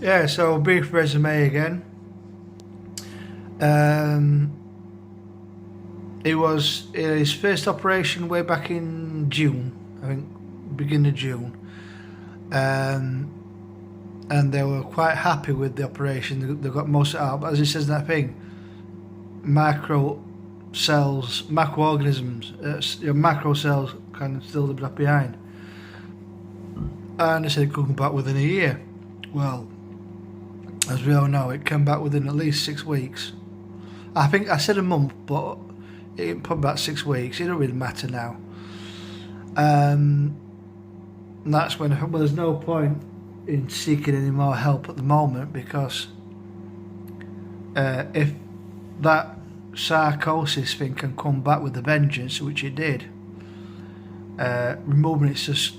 Yeah, so brief resume again. Um, it was his first operation way back in June, I think, beginning of June. Um, and they were quite happy with the operation. They got most of it out. But as it says in that thing, macro cells, macroorganisms, macro cells kind of still left behind. And they said it could come back within a year. Well, as we all know, it came back within at least 6 weeks. I think I said a month, but it probably about 6 weeks. It don't really matter now. And that's when well, there's no point in seeking any more help at the moment because if that sarcosis thing can come back with a vengeance, which it did, removing it's just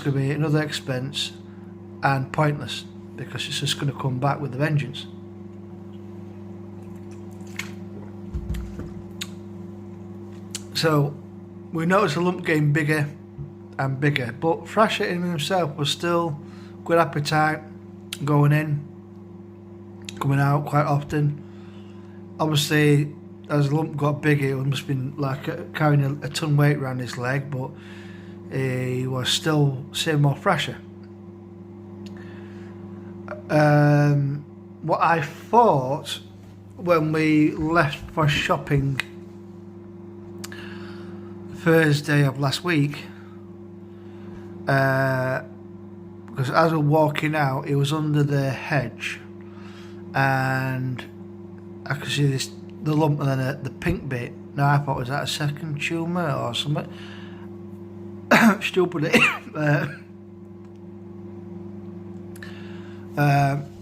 going to be another expense and pointless because it's just going to come back with a vengeance. So we noticed the lump getting bigger and bigger, but Thrasher in himself was still good appetite, going in, coming out quite often. Obviously, as the lump got bigger, it must have been like carrying a ton weight around his leg, but he was still seeing more Thrasher. What I thought when we left for shopping Thursday of last week, because as we were walking out, it was under the hedge, and I could see the lump and then the pink bit. Now I thought, was that a second tumour or something? Stupid.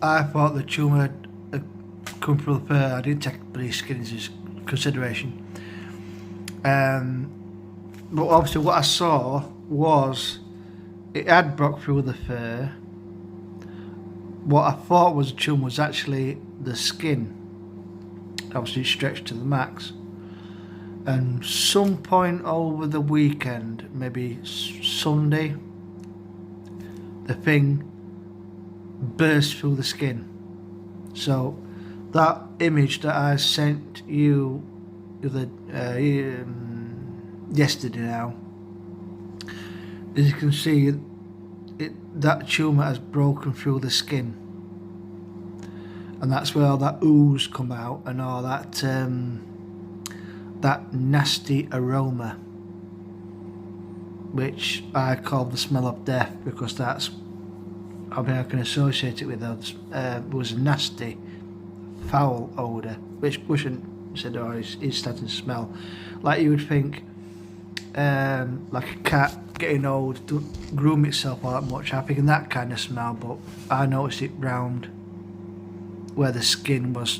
I thought the tumour had come through the fur. I didn't take the skin into consideration. But obviously what I saw was it had broke through the fur. What I thought was a tumour was actually the skin. Obviously stretched to the max. And some point over the weekend, maybe Sunday, the thing burst through the skin. So that image that I sent you yesterday now, as you can see, that tumour has broken through the skin, and that's where all that ooze come out and all that that nasty aroma, which I call the smell of death, because that's, I mean, I can associate it with those. It was a nasty, foul odour, which shouldn't said, oh, he's starting to smell like you would think, like a cat getting old, don't groom itself all that much. I'm thinking that kind of smell, but I noticed it round where the skin was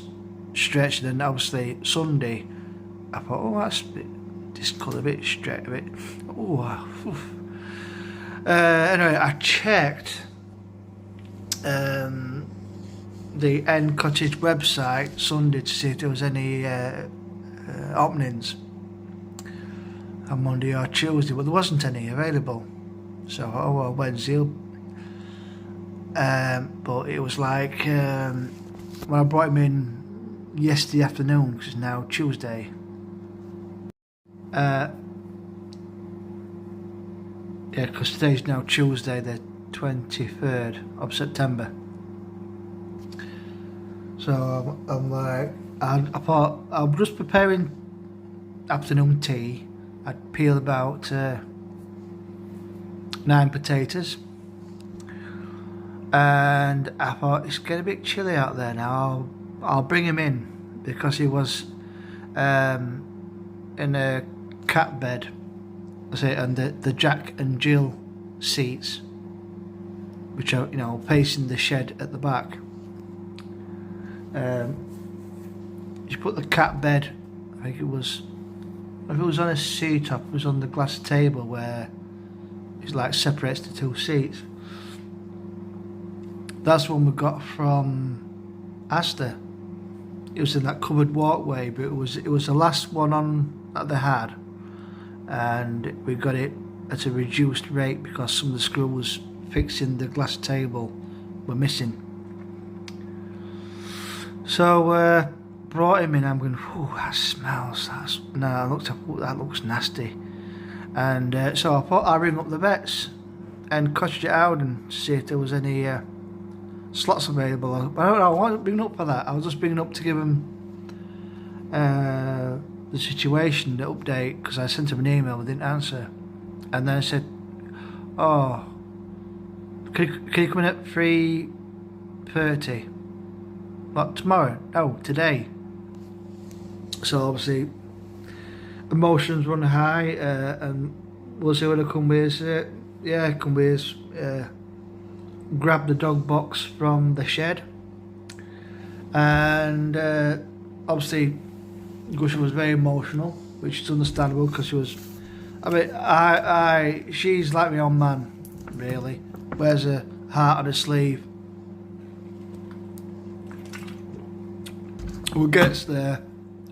stretched. And then obviously Sunday, I thought, oh, that's a bit discoloured, a bit stretched, a bit. Oh, anyway, I checked the End Cottage website Sunday to see if there was any openings on Monday or Tuesday, but there wasn't any available. So, oh well, Wednesday. But it was like when I brought him in yesterday afternoon, because it's now Tuesday. Yeah, because today's now Tuesday, the 23rd of September. So I'm like, I thought I'm just preparing afternoon tea. I'd peeled about 9 potatoes, and I thought it's getting a bit chilly out there now. I'll bring him in, because he was in a cat bed, and the Jack and Jill seats, which are, you know, facing the shed at the back. You put the cat bed, I think it was, if it was on a seat top, it was on the glass table where it like separates the two seats. That's one we got from Asda. It was in that covered walkway, but it was the last one on that they had, and we got it at a reduced rate because some of the screws fixing the glass table were missing. So brought him in. I'm going, "Ooh, that smells. No, I looked up. That looks nasty." And so I thought I'd ring up the vets and cottage it out and see if there was any slots available. But I wasn't bringing up for that. I was just bringing up to give him the situation, the update, because I sent him an email and didn't answer. And then I said, "Oh, can you come in at 3:30? What, tomorrow? No, today." So obviously emotions run high, and we'll see what I come with. Come with. Grab the dog box from the shed, and obviously Gusha was very emotional, which is understandable because she was. I mean, she's like my own man, really. Wears her heart on her sleeve. We gets there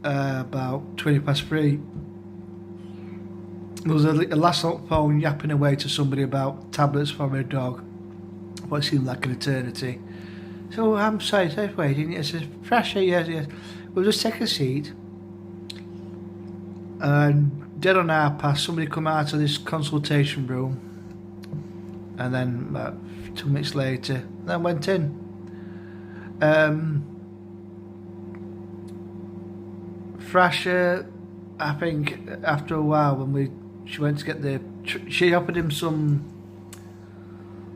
about 3:20. There was a lass on the phone yapping away to somebody about tablets for her dog. What seemed like an eternity. So I'm sorry, I was waiting. I said, "Thrasher, yes. We'll just take a seat." And dead on our pass, somebody come out of this consultation room, and then about 2 minutes later, then went in. Thrasher, I think after a while, when she went to get she offered him some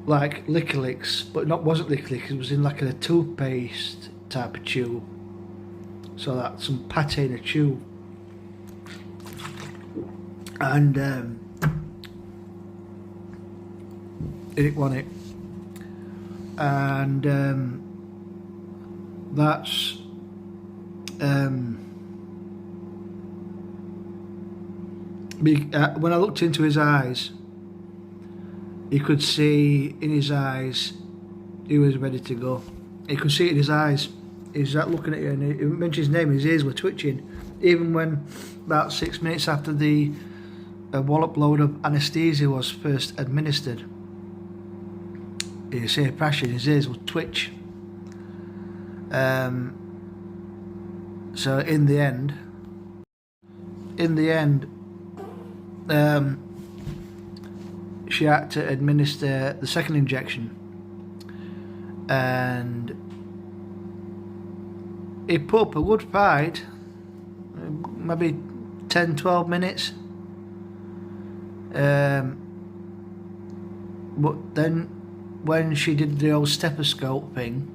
like liquor licks, but wasn't liquor licks. It was in like a toothpaste type of tube. So that's some pate in a tube, and he didn't want it, and that's when I looked into his eyes, you could see in his eyes he was ready to go. You could see it in his eyes. He's looking at you, and he mentioned his name. His ears were twitching, even when about 6 minutes after the wallop load of anaesthesia was first administered. You see a pressure in his ears would twitch. So in the end, she had to administer the second injection, and he put up a good fight, maybe 10-12 minutes, but then when she did the old stethoscope thing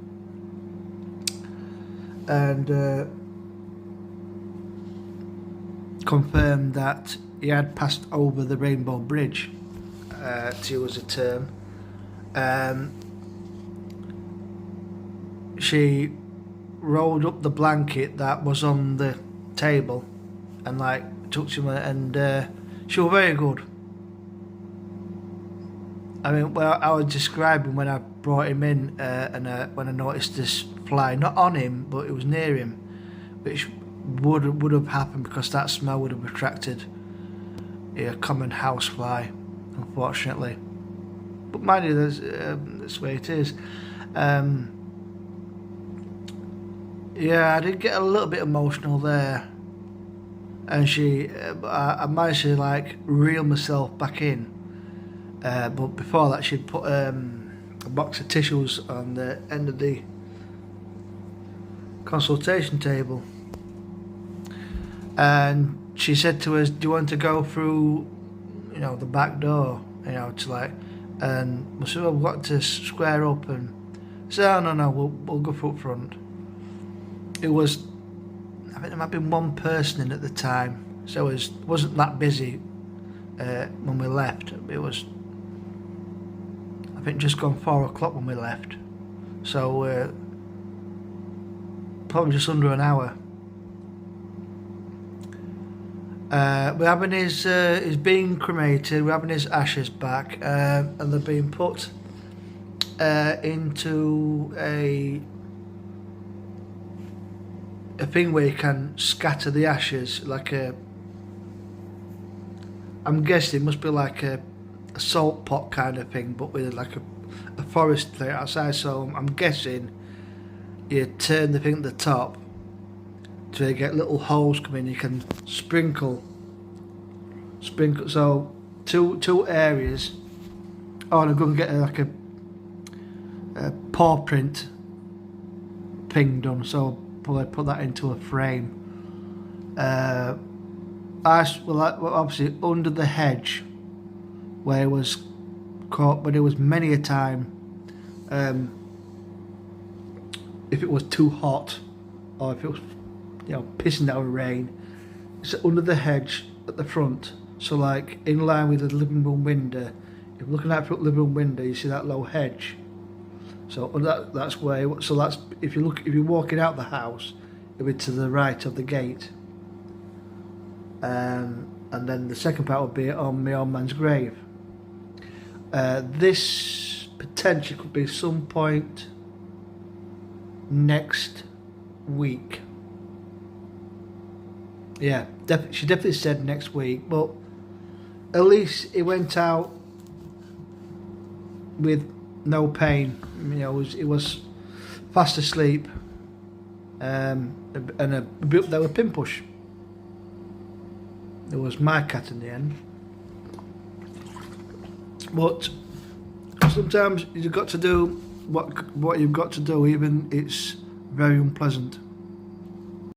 and confirmed that he had passed over the Rainbow Bridge, to use a term, she rolled up the blanket that was on the table and like took him, and she was very good. I mean, well, I was describing when I brought him in, and when I noticed this fly, not on him, but it was near him, which would have happened because that smell would have attracted a common house fly, unfortunately. But mind you, that's the way it is. Yeah, I did get a little bit emotional there, and I managed to like reel myself back in. But before that, she'd put a box of tissues on the end of the consultation table, and she said to us, "Do you want to go through, the back door, to like?" And we said, "Well, we've got to square up," and said, "Oh, no, we'll go through front." It was, I think there might have been one person in at the time, so it wasn't that busy when we left. It was, I think, just gone 4 o'clock when we left, so probably just under an hour. We're having his being cremated. We're having his ashes back, and they're being put into a thing where you can scatter the ashes, like I'm guessing it must be like a salt pot kind of thing, but with like a forest thing outside. So I'm guessing you turn the thing at the top so you get little holes coming. You can sprinkle. So two areas. Oh, and I'm going to get like a paw print thing done. So I'll probably put that into a frame. Obviously under the hedge where it was caught, but it was many a time. If it was too hot, or if it was, pissing down rain, it's under the hedge at the front. So like in line with the living room window. If you're looking out for the living room window, you see that low hedge. So that's where. So that's if you're walking out the house, it'll be to the right of the gate. And then the second part would be on my old man's grave. This potentially could be some point next week. Yeah, she definitely said next week, but at least it went out with no pain. It was fast asleep, and there were pin push. It was my cat in the end. But sometimes you've got to do what you've got to do, even it's very unpleasant.